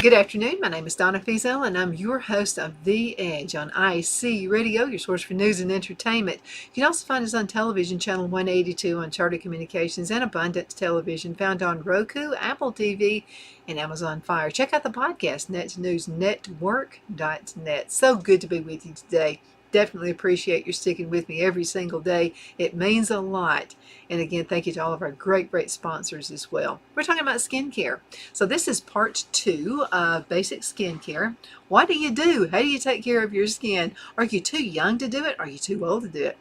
Good afternoon. My name is Donna Feazell, and I'm your host of The Edge on IC Radio, your source for news and entertainment. You can also find us on television, channel 182 on Charter Communications and Abundance Television, found on Roku, Apple TV, and Amazon Fire. Check out the podcast, netsnewsnetwork.net. So good to be with you today. Definitely appreciate your sticking with me every single day. It means a lot. And again, thank you to all of our great sponsors as well. We're talking about skincare. So this is part 2 of basic skincare. What do you do? How do you take care of your skin? Are you too young to do it? Are you too old to do it?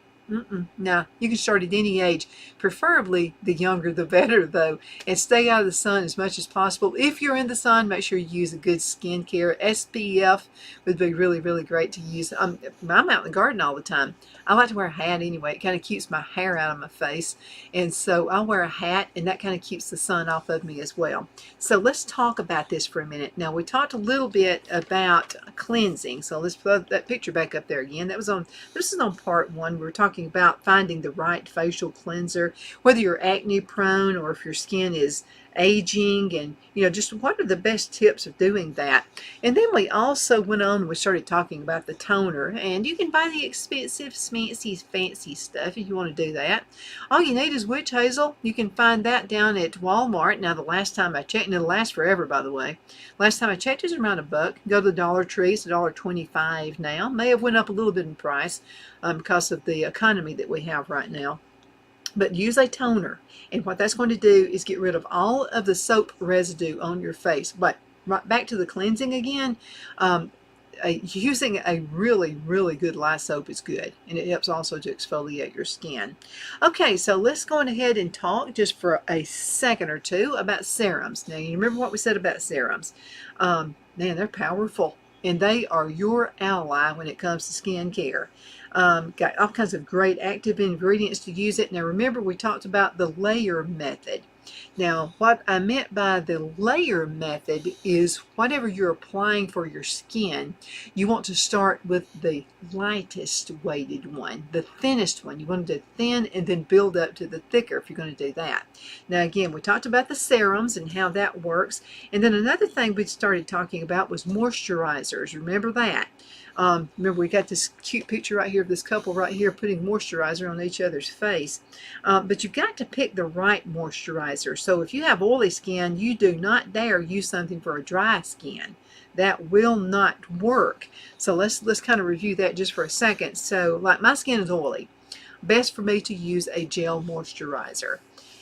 No, you can start at any age, preferably the younger the better though, and stay out of the sun as much as possible. If you're in the sun, make sure you use a good skincare. SPF would be really great to use. I'm out in the garden all the time. I like to wear a hat anyway. It kind of keeps my hair out of my face, and so I'll wear a hat, and that kind of keeps the sun off of me as well. So let's talk about this for a minute. Now, we talked a little bit about cleansing, so let's put that picture back up there again. This is on part 1. We were talking about finding the right facial cleanser, whether you're acne prone or if your skin is aging, and just what are the best tips of doing that. And then we also went on and we started talking about the toner, and you can buy the expensive fancy stuff if you want to do that. All you need is witch hazel. You can find that down at Walmart. Now, the last time I checked, and it'll last forever, by the way. Last time I checked, it was around $1. Go to the Dollar Tree, it's $1.25 now. May have went up a little bit in price because of the economy that we have right now. But use a toner, and what that's going to do is get rid of all of the soap residue on your face. But right back to the cleansing again, using a really good lye soap is good, and it helps also to exfoliate your skin. Okay, so let's go on ahead and talk just for a second or two about serums. Now, you remember what we said about serums. Man, they're powerful, and they are your ally when it comes to skin care. Got all kinds of great active ingredients to use it. Now, remember, we talked about the layer method. Now, what I meant by the layer method is whatever you're applying for your skin, you want to start with the lightest weighted one, the thinnest one. You want to do thin and then build up to the thicker if you're going to do that. Now, again, we talked about the serums and how that works. And then another thing we started talking about was moisturizers. Remember that? Remember, we got this cute picture right here of this couple right here putting moisturizer on each other's face. But you've got to pick the right moisturizer. So if you have oily skin, you do not dare use something for a dry skin. That will not work. So let's kind of review that just for a second. So, like, my skin is oily. Best for me to use a gel moisturizer,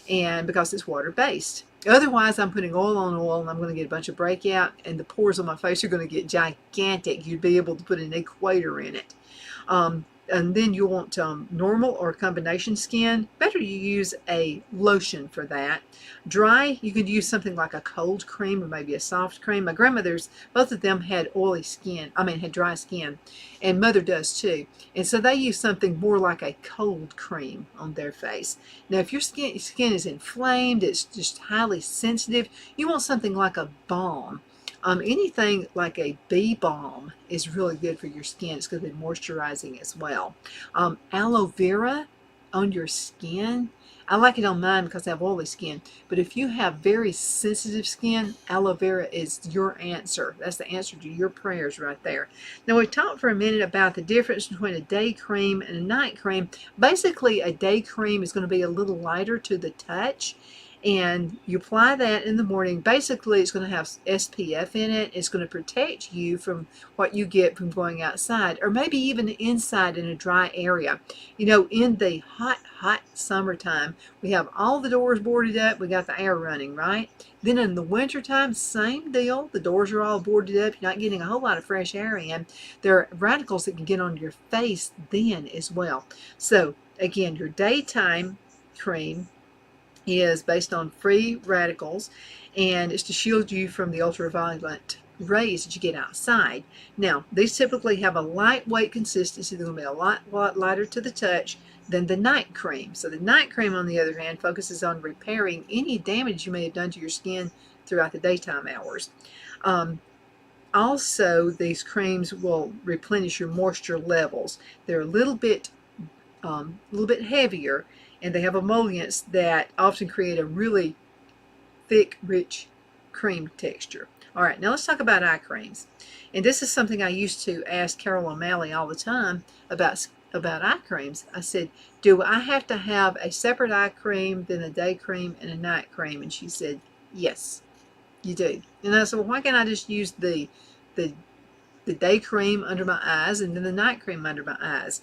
and because it's water-based. Otherwise, I'm putting oil on oil, and I'm going to get a bunch of breakout, and the pores on my face are going to get gigantic. You'd be able to put an equator in it. And then you want normal or combination skin. Better you use a lotion for that. Dry, you could use something like a cold cream or maybe a soft cream. My grandmother's, both of them had oily skin, had dry skin, and mother does too. And so they use something more like a cold cream on their face. Now, if your skin is inflamed, it's just highly sensitive, you want something like a balm. Anything like a bee balm is really good for your skin. It's going to be moisturizing as well. Aloe vera on your skin. I like it on mine because I have oily skin. But if you have very sensitive skin, aloe vera is your answer. That's the answer to your prayers right there. Now, we talked for a minute about the difference between a day cream and a night cream. Basically, a day cream is going to be a little lighter to the touch, and you apply that in the morning. Basically, it's going to have SPF in it. It's going to protect you from what you get from going outside, or maybe even inside in a dry area. In the hot summertime, we have all the doors boarded up. We got the air running, right? Then in the wintertime, same deal. The doors are all boarded up. You're not getting a whole lot of fresh air in. There are radicals that can get on your face then as well. So, again, your daytime cream is based on free radicals, and it's to shield you from the ultraviolet rays that you get outside. Now, these typically have a lightweight consistency. They're going to be a lot lighter to the touch than the night cream. So the night cream, on the other hand, focuses on repairing any damage you may have done to your skin throughout the daytime hours. Also, these creams will replenish your moisture levels. They're a little bit heavier, and they have emollients that often create a really thick, rich cream texture. All right, now let's talk about eye creams. And this is something I used to ask Carol O'Malley all the time about eye creams. I said, do I have to have a separate eye cream, then a day cream, and a night cream? And she said, yes, you do. And I said, well, why can't I just use the day cream under my eyes and then the night cream under my eyes?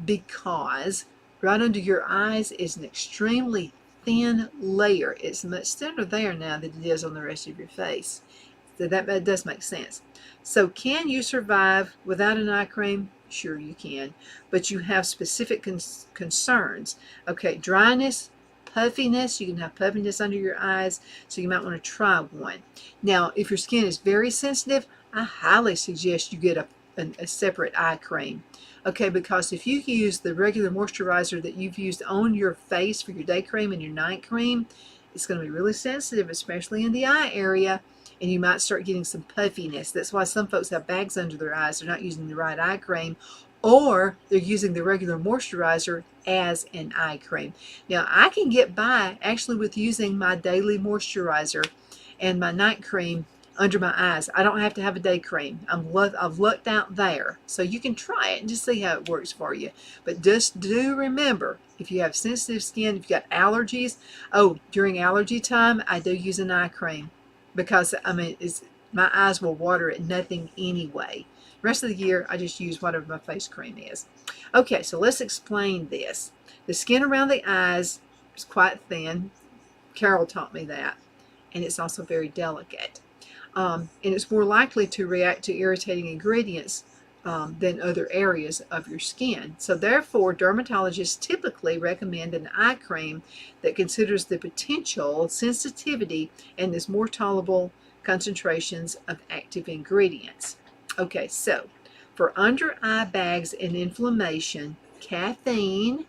Because right under your eyes is an extremely thin layer. It's much thinner there now than it is on the rest of your face. So that does make sense. So can you survive without an eye cream? Sure you can, but you have specific concerns. Okay, dryness, puffiness. You can have puffiness under your eyes, so you might want to try one. Now, if your skin is very sensitive, I highly suggest you get a separate eye cream. Okay, because if you use the regular moisturizer that you've used on your face for your day cream and your night cream, it's going to be really sensitive, especially in the eye area, and you might start getting some puffiness. That's why some folks have bags under their eyes. They're not using the right eye cream, or they're using the regular moisturizer as an eye cream. Now, I can get by actually with using my daily moisturizer and my night cream under my eyes. I don't have to have a day cream. I've lucked out there. So you can try it and just see how it works for you. But just do remember, if you have sensitive skin, if you've got allergies, during allergy time, I do use an eye cream. Because, I mean, my eyes will water at nothing anyway. The rest of the year, I just use whatever my face cream is. Okay, so let's explain this. The skin around the eyes is quite thin. Carol taught me that. And it's also very delicate. And it's more likely to react to irritating ingredients than other areas of your skin. So therefore, dermatologists typically recommend an eye cream that considers the potential sensitivity and is more tolerable concentrations of active ingredients. Okay, so for under eye bags and inflammation, caffeine,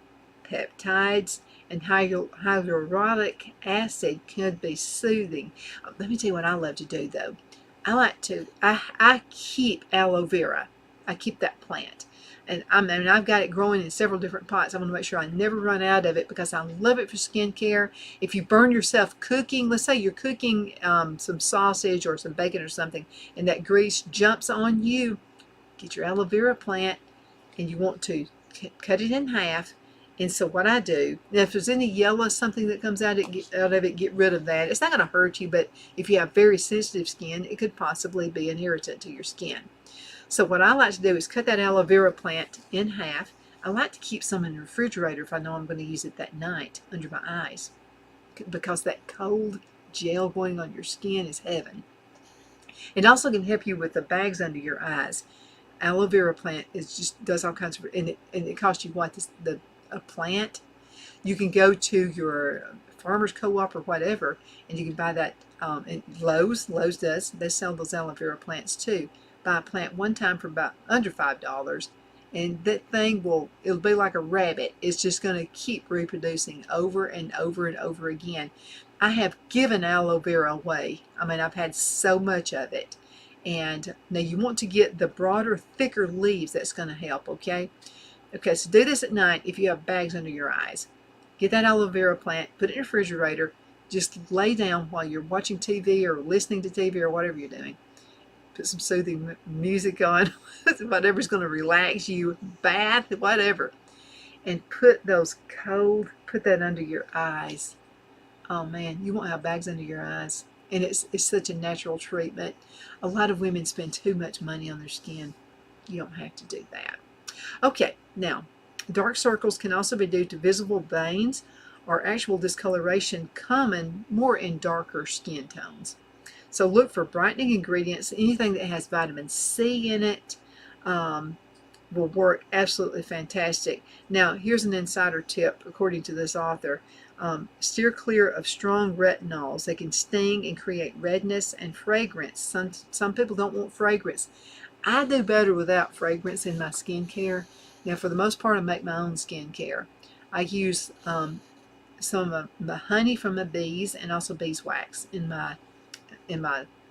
peptides, and hyaluronic acid could be soothing. Let me tell you what I love to do though. I keep aloe vera. I keep that plant. And I've got it growing in several different pots. I want to make sure I never run out of it because I love it for skincare. If you burn yourself cooking, let's say you're cooking some sausage or some bacon or something, and that grease jumps on you, get your aloe vera plant, and you want to cut it in half. And so what I do, now if there's any yellow something that comes out of it, get rid of that. It's not going to hurt you, but if you have very sensitive skin, it could possibly be an irritant to your skin. So what I like to do is cut that aloe vera plant in half. I like to keep some in the refrigerator if I know I'm going to use it that night under my eyes, because that cold gel going on your skin is heaven. It also can help you with the bags under your eyes. Aloe vera plant does all kinds of, and it costs you what, a plant. You can go to your farmer's co-op or whatever, and you can buy that. And Lowe's does. They sell those aloe vera plants too. Buy a plant one time for about under $5, and that thing it'll be like a rabbit. It's just going to keep reproducing over and over and over again. I have given aloe vera away. I mean, I've had so much of it. And now you want to get the broader, thicker leaves. That's going to help, okay? Okay, so do this at night if you have bags under your eyes. Get that aloe vera plant, put it in your refrigerator, just lay down while you're watching TV or listening to TV or whatever you're doing. Put some soothing music on, whatever's going to relax you, bath, whatever. And put that under your eyes. Oh man, you won't have bags under your eyes. And it's such a natural treatment. A lot of women spend too much money on their skin. You don't have to do that. Okay, now, dark circles can also be due to visible veins or actual discoloration, common more in darker skin tones. So look for brightening ingredients. Anything that has vitamin C in it will work absolutely fantastic. Now, here's an insider tip, according to this author. Steer clear of strong retinols. They can sting and create redness and fragrance. Some people don't want fragrance. I do better without fragrance in my skincare. Now, for the most part, I make my own skincare. I use some of the honey from the bees and also beeswax in my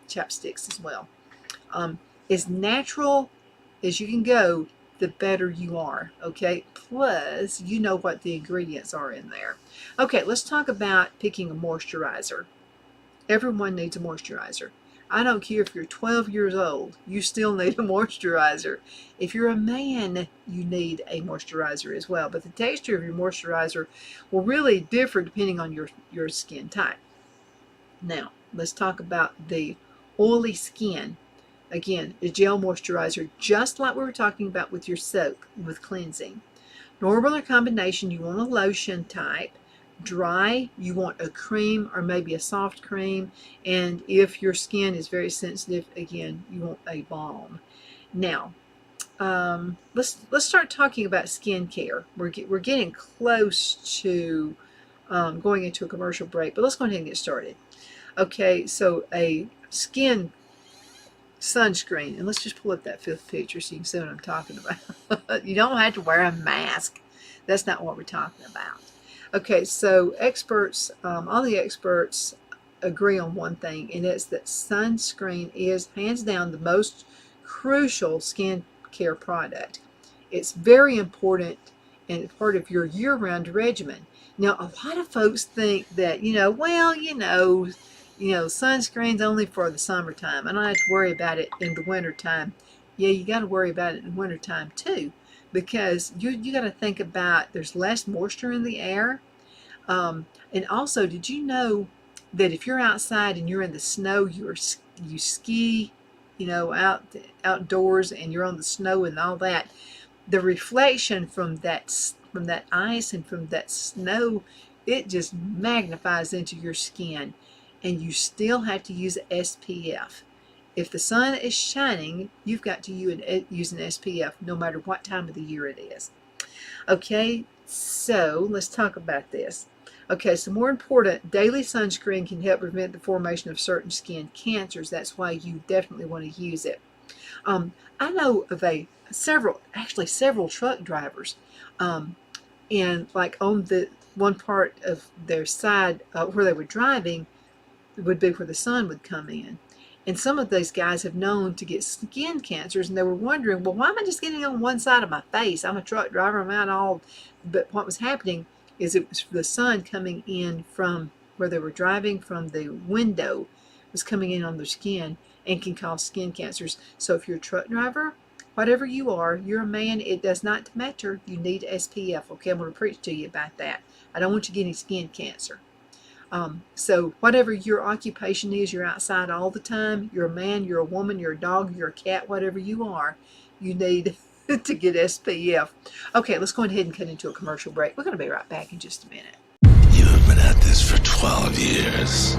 chapsticks as well. As natural as you can go, the better you are, okay? Plus, you know what the ingredients are in there. Okay, let's talk about picking a moisturizer. Everyone needs a moisturizer. I don't care if you're 12 years old, you still need a moisturizer. If you're a man, you need a moisturizer as well. But the texture of your moisturizer will really differ depending on your skin type. Now, let's talk about the oily skin. Again, a gel moisturizer, just like we were talking about with your soap, with cleansing. Normal or combination, you want a lotion type. Dry, you want a cream or maybe a soft cream. And if your skin is very sensitive, again, you want a balm. Now, let's start talking about skincare. We're getting close to going into a commercial break, but let's go ahead and get started. Okay, so a skin sunscreen, and let's just pull up that fifth picture so you can see what I'm talking about. You don't have to wear a mask. That's not what we're talking about. Okay, so experts, all the experts agree on one thing, and it's that sunscreen is hands down the most crucial skin care product. It's very important and part of your year-round regimen. Now, a lot of folks think that, sunscreen's only for the summertime. I don't have to worry about it in the wintertime. Yeah, you got to worry about it in the wintertime too, because you got to think about there's less moisture in the air. And also, did you know that if you're outside and you're in the snow, you ski, outdoors, and you're on the snow and all that, the reflection from that ice and from that snow, it just magnifies into your skin, and you still have to use SPF. If the sun is shining, you've got to use an SPF no matter what time of the year it is. Okay, so let's talk about this. Okay, so more important, daily sunscreen can help prevent the formation of certain skin cancers. That's why you definitely want to use it. I know of several truck drivers, and like on the one part of their side where they were driving would be where the sun would come in. And some of those guys have known to get skin cancers, and they were wondering, well, why am I just getting on one side of my face? I'm a truck driver, I'm out all. But what was happening is it was the sun coming in from where they were driving, from the window, was coming in on their skin and can cause skin cancers. So if you're a truck driver, whatever you are, you're a man, it does not matter. You need SPF. Okay, I'm going to preach to you about that. I don't want you getting skin cancer. So whatever your occupation is, you're outside all the time, you're a man, you're a woman, you're a dog, you're a cat, whatever you are, you need to get SPF. Okay, let's go ahead and cut into a commercial break. We're going to be right back in just a minute. You have been at this for 12 years.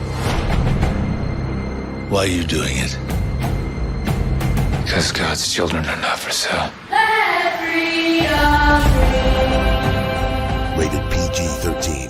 Why are you doing it? Because God's children are not for sale. Rated PG-13.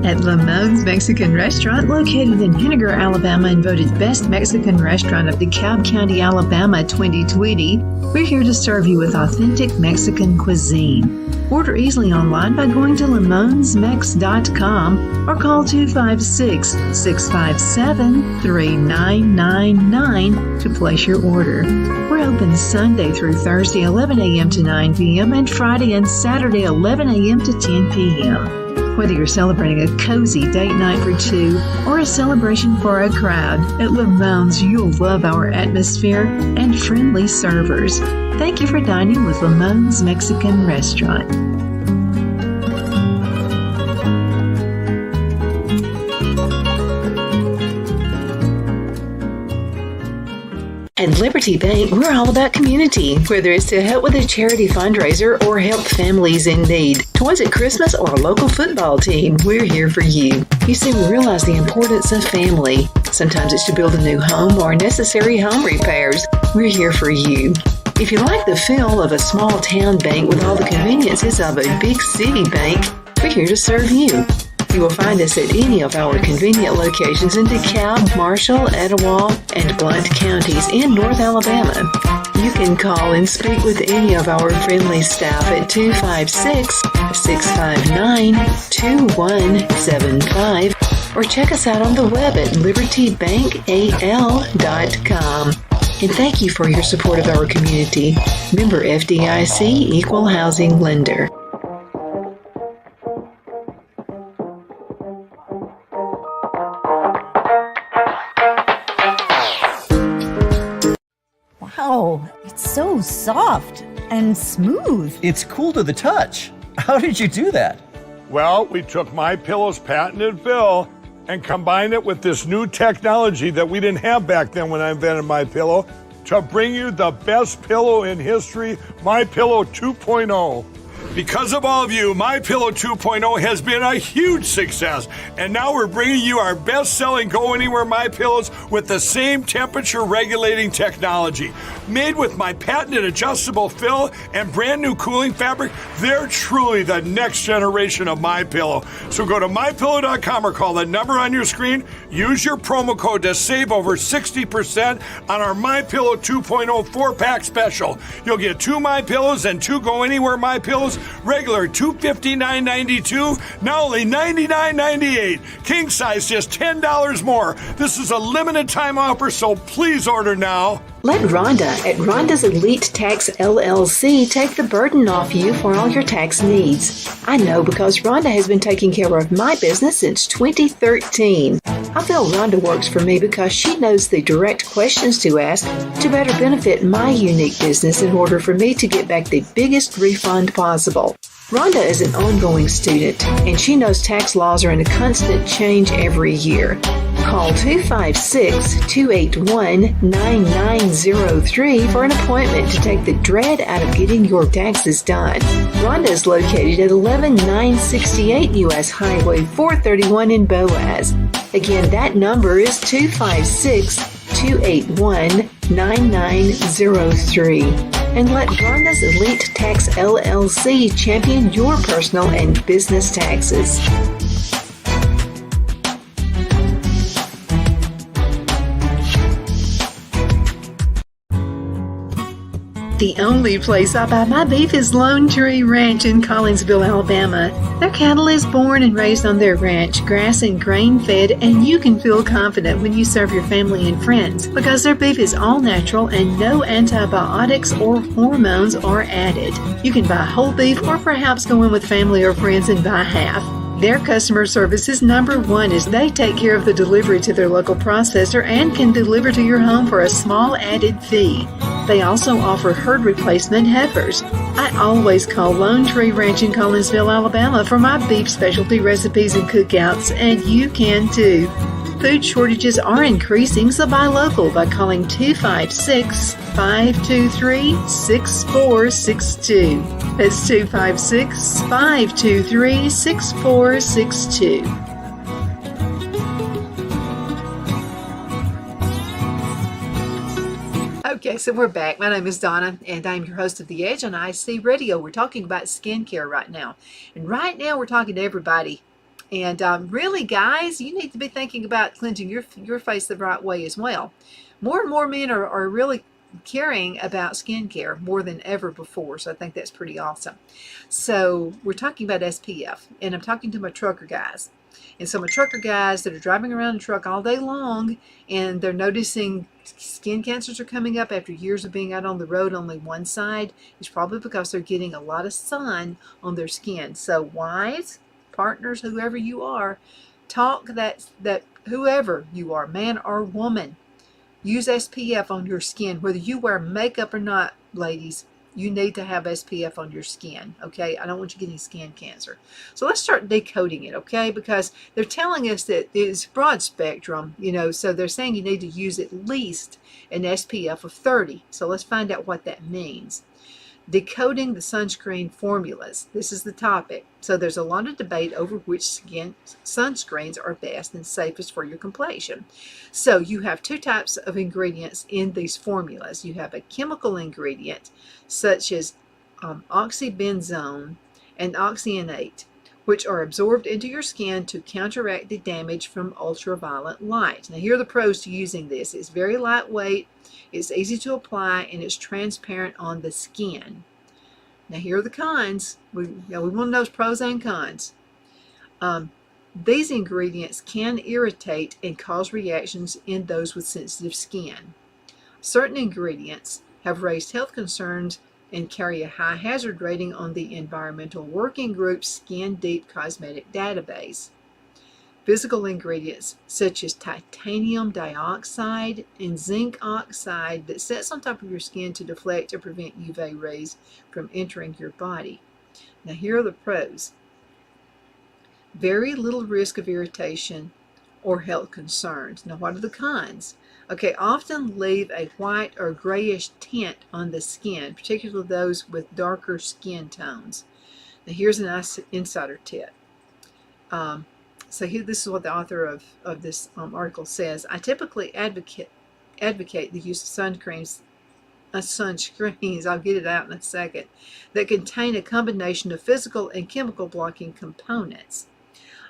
At Lamone's Mexican Restaurant, located in Henniger, Alabama, and voted Best Mexican Restaurant of DeKalb County, Alabama 2020, we're here to serve you with authentic Mexican cuisine. Order easily online by going to lamonsmex.com or call 256-657-3999 to place your order. We're open Sunday through Thursday, 11 a.m. to 9 p.m. and Friday and Saturday, 11 a.m. to 10 p.m. Whether you're celebrating a cozy date night for two or a celebration for a crowd, at Lamone's you'll love our atmosphere and friendly servers. Thank you for dining with Lamone's Mexican Restaurant. At Liberty Bank, we're all about community, whether it's to help with a charity fundraiser or help families in need. Toys at Christmas or a local football team, we're here for you. You see, we realize the importance of family. Sometimes it's to build a new home or necessary home repairs. We're here for you. If you like the feel of a small town bank with all the conveniences of a big city bank, we're here to serve you. You will find us at any of our convenient locations in DeKalb, Marshall, Etowah, and Blount counties in North Alabama. You can call and speak with any of our friendly staff at 256-659-2175 or check us out on the web at libertybankal.com. And thank you for your support of our community. Member FDIC Equal Housing Lender. so soft and smooth. It's cool to the touch. How did you do that? Well, we took MyPillow's patented fill and combined it with this new technology that we didn't have back then when I invented MyPillow to bring you the best pillow in history, MyPillow 2.0. Because of all of you, MyPillow 2.0 has been a huge success. And now we're bringing you our best-selling Go Anywhere MyPillows with the same temperature regulating technology. Made with my patented adjustable fill and brand new cooling fabric, they're truly the next generation of MyPillow. So go to MyPillow.com or call the number on your screen. Use your promo code to save over 60% on our MyPillow 2.0 4-pack special. You'll get 2 MyPillows and 2 Go Anywhere MyPillows. Regular $259.92, now only $99.98. King size just $10 more. This is a limited time offer, so please order now. Let Rhonda at Rhonda's Elite Tax LLC take the burden off you for all your tax needs. I know because Rhonda has been taking care of my business since 2013. I feel Rhonda works for me because she knows the direct questions to ask to better benefit my unique business in order for me to get back the biggest refund possible. Rhonda is an ongoing student, and she knows tax laws are in a constant change every year. Call 256-281-9903 for an appointment to take the dread out of getting your taxes done. Rhonda is located at 11968 U.S. Highway 431 in Boaz. Again, that number is 256-281-9903. And let Rhonda's Elite Tax LLC champion your personal and business taxes. The only place I buy my beef is Lone Tree Ranch in Collinsville, Alabama. Their cattle is born and raised on their ranch, grass and grain fed, and you can feel confident when you serve your family and friends because their beef is all natural and no antibiotics or hormones are added. You can buy whole beef or perhaps go in with family or friends and buy half. Their customer service is number one as they take care of the delivery to their local processor and can deliver to your home for a small added fee. They also offer herd replacement heifers. I always call Lone Tree Ranch in Collinsville, Alabama for my beef specialty recipes and cookouts, and you can too. Food shortages are increasing, so buy local by calling 256-523-6462. That's 256-523-6462. Okay, so we're back. My name is Donna, and I'm your host of The Edge on IC Radio. We're talking about skincare right now. And right now we're talking to everybody. And really, guys, you need to be thinking about cleansing your face the right way as well. More and more men are really caring about skincare more than ever before. So I think that's pretty awesome. So we're talking about SPF, and I'm talking to my trucker guys. And so my trucker guys that are driving around the truck all day long, and they're noticing skin cancers are coming up after years of being out on the road only one side, it's probably because they're getting a lot of sun on their skin. So wives, partners, whoever you are, talk that whoever you are, man or woman, use SPF on your skin. Whether you wear makeup or not, ladies, you need to have SPF on your skin, okay? I don't want you getting skin cancer. So let's start decoding it, okay? Because they're telling us that it's broad spectrum, so they're saying you need to use at least an SPF of 30. So let's find out what that means. Decoding the sunscreen formulas. This is the topic. So there's a lot of debate over which skin sunscreens are best and safest for your complexion. So you have two types of ingredients in these formulas. You have a chemical ingredient such as oxybenzone and oxygenate, which are absorbed into your skin to counteract the damage from ultraviolet light. Now here are the pros to using this. It's very lightweight, it's easy to apply, and it's transparent on the skin. Now here are the cons. We want to know pros and cons. These ingredients can irritate and cause reactions in those with sensitive skin. Certain ingredients have raised health concerns and carry a high hazard rating on the Environmental Working Group's Skin Deep Cosmetic Database. physical ingredients such as titanium dioxide and zinc oxide that sits on top of your skin to deflect or prevent UV rays from entering your body. Now here are the pros. Very little risk of irritation or health concerns. Now what are the cons? Okay, often leave a white or grayish tint on the skin, particularly those with darker skin tones. Now here's a nice insider tip. So here, this is what the author of this article says. I typically advocate the use of sunscreens, I'll get it out in a second, that contain a combination of physical and chemical blocking components.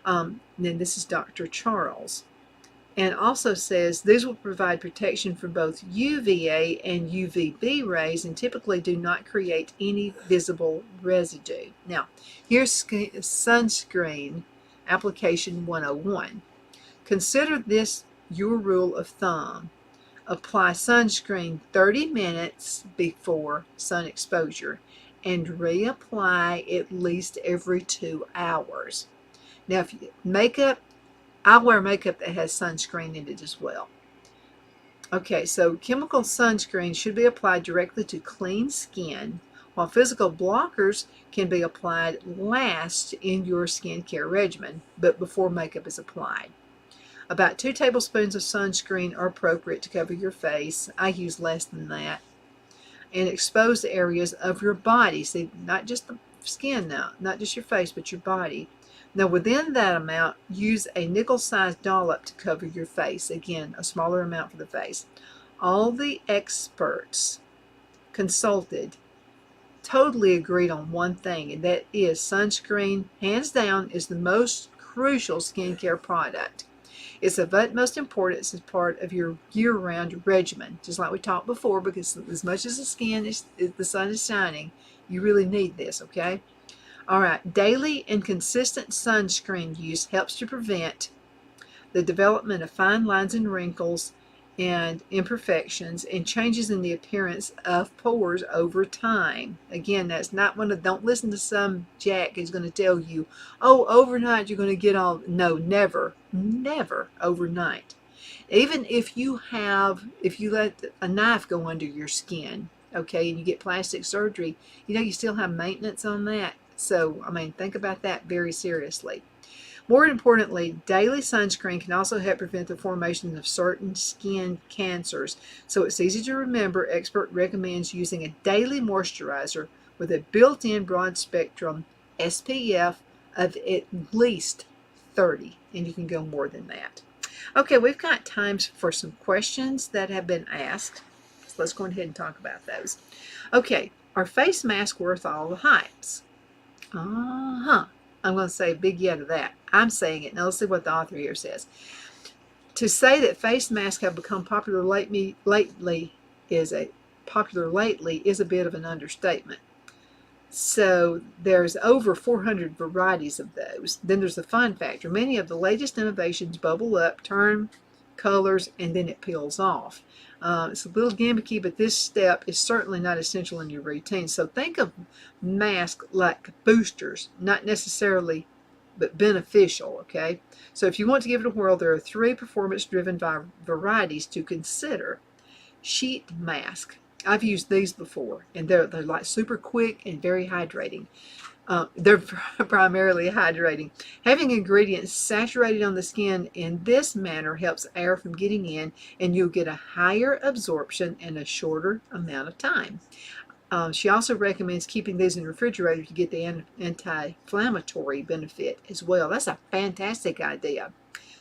Then this is Dr. Charles. And also says these will provide protection from both UVA and UVB rays and typically do not create any visible residue. Now, here's sunscreen application 101. Consider this your rule of thumb. Apply sunscreen 30 minutes before sun exposure and reapply at least every 2 hours. Now, if you I wear makeup that has sunscreen in it as well. Okay, so chemical sunscreen should be applied directly to clean skin, while physical blockers can be applied last in your skincare regimen, but before makeup is applied. About 2 tablespoons of sunscreen are appropriate to cover your face. I use less than that. And exposed areas of your body. See, not just the skin now, not just your face, but your body. Now, within that amount, use a nickel-sized dollop to cover your face. Again, a smaller amount for the face. All the experts consulted totally agreed on one thing, and that is sunscreen, hands down, is the most crucial skincare product. It's of utmost importance as part of your year-round regimen, just like we talked before, because as much as the sun is shining, you really need this, okay? All right, daily and consistent sunscreen use helps to prevent the development of fine lines and wrinkles and imperfections and changes in the appearance of pores over time. Again, that's not one of, don't listen to some jack who's going to tell you, oh, overnight you're going to get all, no, never overnight. Even if you let a knife go under your skin, okay, and you get plastic surgery, you still have maintenance on that. So, think about that very seriously. More importantly, daily sunscreen can also help prevent the formation of certain skin cancers. So it's easy to remember. Expert recommends using a daily moisturizer with a built-in broad spectrum SPF of at least 30, and you can go more than that. Okay, we've got time for some questions that have been asked. So let's go ahead and talk about those. Okay, are face masks worth all the hypes? I'm going to say a big yeah to that. I'm saying it. Now let's see what the author here says. To say that face masks have become popular lately is a bit of an understatement. So there's over 400 varieties of those. Then there's the fun factor. Many of the latest innovations bubble up, turn colors, and then it peels off. It's a little gimmicky, but this step is certainly not essential in your routine. So think of masks like boosters, not necessarily, but beneficial, okay? So if you want to give it a whirl, there are 3 performance-driven varieties to consider. Sheet mask. I've used these before, and they're like super quick and very hydrating. They're primarily hydrating. Having ingredients saturated on the skin in this manner helps air from getting in, and you'll get a higher absorption in a shorter amount of time. She also recommends keeping these in the refrigerator to get the anti-inflammatory benefit as well. That's a fantastic idea.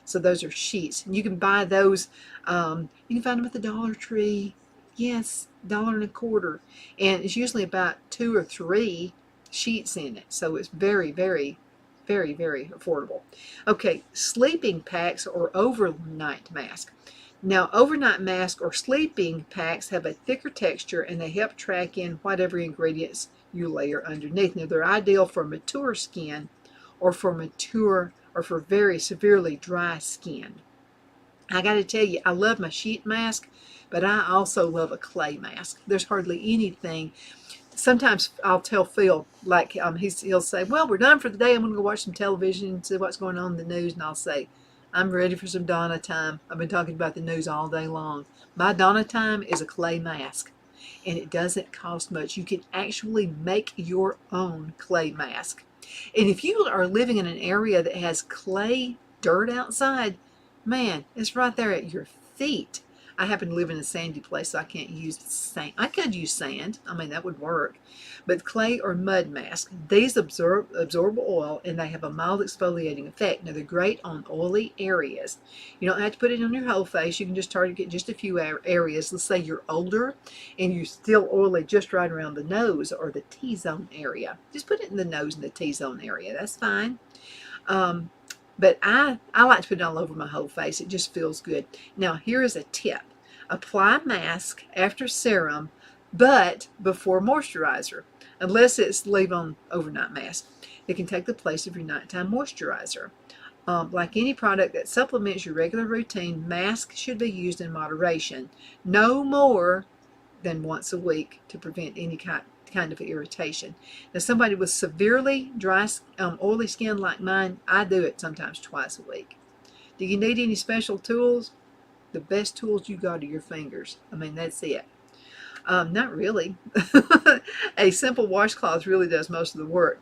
So those are sheets. And you can buy those. You can find them at the Dollar Tree. Yes, $1.25. And it's usually about 2 or 3 sheets in it. So it's very, very, very, very affordable. Okay, sleeping packs or overnight mask. Now, overnight mask or sleeping packs have a thicker texture and they help track in whatever ingredients you layer underneath. Now, they're ideal for mature skin or for very severely dry skin. I got to tell you, I love my sheet mask, but I also love a clay mask. There's hardly anything sometimes I'll tell Phil, like he'll say, well, we're done for the day. I'm going to go watch some television and see what's going on in the news. And I'll say, I'm ready for some Donna time. I've been talking about the news all day long. My Donna time is a clay mask, and it doesn't cost much. You can actually make your own clay mask. And if you are living in an area that has clay dirt outside, man, it's right there at your feet. I happen to live in a sandy place, so I can't use sand. I could use sand. I mean, that would work. But clay or mud mask, these absorb oil, and they have a mild exfoliating effect. Now, they're great on oily areas. You don't have to put it on your whole face. You can just target just a few areas. Let's say you're older and you're still oily just right around the nose or the T-zone area. Just put it in the nose and the T-zone area. That's fine. But I like to put it all over my whole face. It just feels good. Now, here is a tip. Apply mask after serum, but before moisturizer, unless it's leave on overnight mask. It can take the place of your nighttime moisturizer. Like any product that supplements your regular routine, masks should be used in moderation. No more than once a week to prevent any kind of irritation. Now, somebody with severely dry, oily skin like mine, I do it sometimes twice a week. Do you need any special tools? The best tools you got are your fingers. I mean, that's it. Not really. A simple washcloth really does most of the work.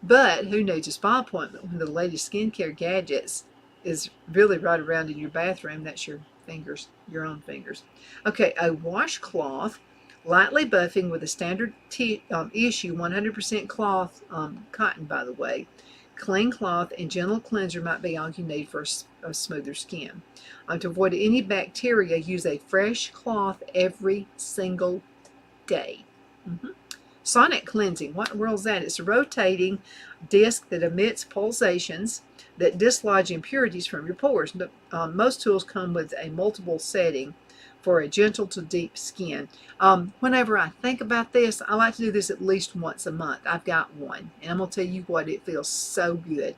But who needs a spa appointment when the latest skincare gadgets is really right around in your bathroom? That's your fingers, your own fingers. Okay, a washcloth, lightly buffing with a standard issue 100% cloth, cotton by the way. Clean cloth and gentle cleanser might be all you need for a smoother skin. To avoid any bacteria, use a fresh cloth every single day. Sonic cleansing, what in the world is that? It's a rotating disc that emits pulsations that dislodge impurities from your pores. Most tools come with a multiple setting for a gentle to deep skin. Whenever I think about this, I like to do this at least once a month. I've got one, and I'm going to tell you what, it feels so good.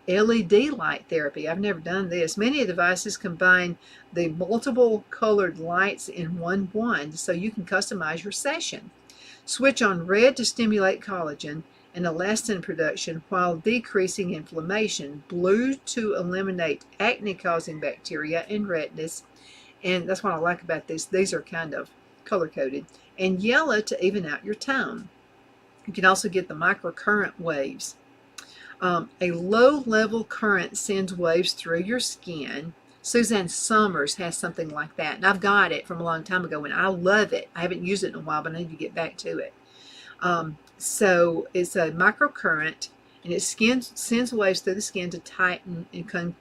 LED light therapy. I've never done this. Many devices combine the multiple colored lights in one wand, so you can customize your session. Switch on red to stimulate collagen and elastin production while decreasing inflammation. Blue to eliminate acne-causing bacteria and redness. And that's what I like about this. These are kind of color-coded. And yellow to even out your tone. You can also get the microcurrent waves. A low-level current sends waves through your skin. Suzanne Summers has something like that. And I've got it from a long time ago, and I love it. I haven't used it in a while, but I need to get back to it. So it's a microcurrent, and it sends waves through the skin to tighten and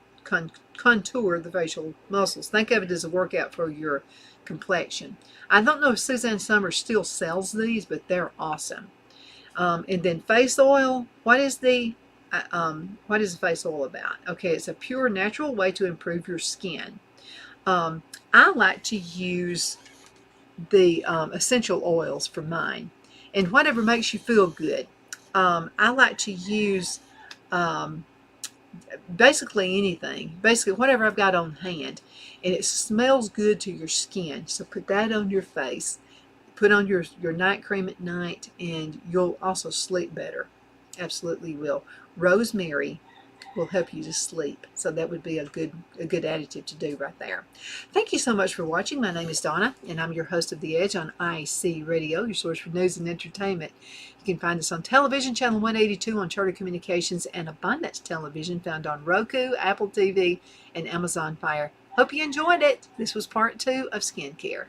contour the facial muscles. Think of it as a workout for your complexion. I don't know if Suzanne Summers still sells these, but they're awesome. And then face oil. What is the face oil about? Okay, it's a pure natural way to improve your skin. I like to use the essential oils for mine, and whatever makes you feel good. I like to use basically anything, basically whatever I've got on hand, and it smells good to your skin. So put that on your face, put on your night cream at night, and you'll also sleep better. Absolutely will. Rosemary will help you to sleep, so that would be a good additive to do right there. Thank you so much for watching. My name is Donna, and I'm your host of The Edge on IC Radio, your source for news and entertainment. You can find us on television, channel 182 on Charter Communications, and Abundance Television, found on Roku, Apple TV, and Amazon Fire. Hope you enjoyed it. This was part 2 of skincare.